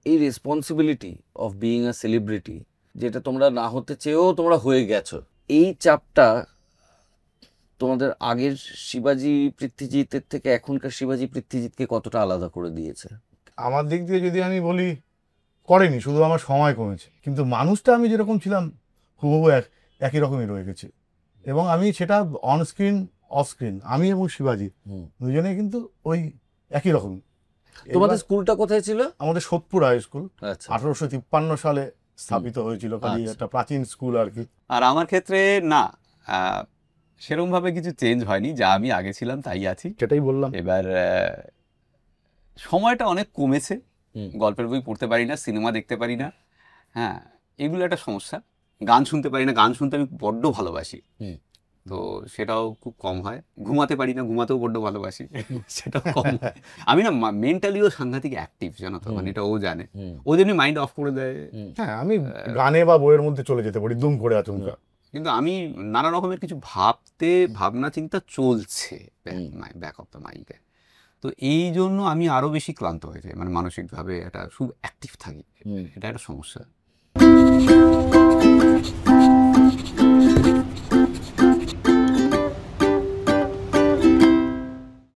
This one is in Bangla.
এই responsibility of being a celebrity, যেটা তোমরা না হতে চেয়েও তোমরা হয়ে গেছো, এই চাপটা তোমাদের আগের শিবাজি পৃথ্বীজিতের থেকে এখনকার শিবাজি পৃথ্বীজিৎকে কতটা আলাদা করে দিয়েছে? আমার দিক দিয়ে যদি আমি বলি, করেনি, শুধু আমার সময় কমেছে, কিন্তু মানুষটা আমি যেরকম ছিলাম হুবহু একই রকমই রয়ে গেছে। এবং আমি সেটা অন স্ক্রিন অফ স্ক্রিন, আমি এবং শিবাজি দুজনেই কিন্তু ওই একই রকম। তোমাদের স্কুলটা কোথায় ছিল? আমাদের সোদপুর হাই স্কুল, আচ্ছা, 1853 সালে স্থাপিত হয়েছিল, কাজে একটা প্রাচীন স্কুল আর কি। আর আমার ক্ষেত্রে না, সেরকমভাবে কিছু চেঞ্জ হয়নি, যা আমি আগে ছিলাম তাই আছি, সেটাই বললাম। এবার সময়টা অনেক কমেছে, গল্পের বই পড়তে পারি না, সিনেমা দেখতে পারি না, হ্যাঁ এগুলো একটা সমস্যা। গান শুনতে পারি না, গান শুনতে আমি বড্ড ভালোবাসি, তো সেটাও খুব কম হয়। ঘুমাতে পারি না, ঘুমাতেও বড্ড ভালোবাসি, সেটাও কম হয়। আমি না মেন্টালিও সাংঘাতিক অ্যাক্টিভ, জানো তো, মানে এটা ও জানে, ও যেমনি মাইন্ড অফ করে দেয়। হ্যাঁ, আমি গানে বা বইয়ের মধ্যে চলে যেতে পারি দুম করে আচমকা, কিন্তু আমি নানা রকমের কিছু ভাবনা চিন্তা চলছে ব্যাক অফ দ্য মাইন্ডে, তো এই জন্য আমি আরো বেশি ক্লান্ত হয়ে যাই, মানে মানসিকভাবে একটা খুব অ্যাক্টিভ থাকি, এটা একটা সমস্যা।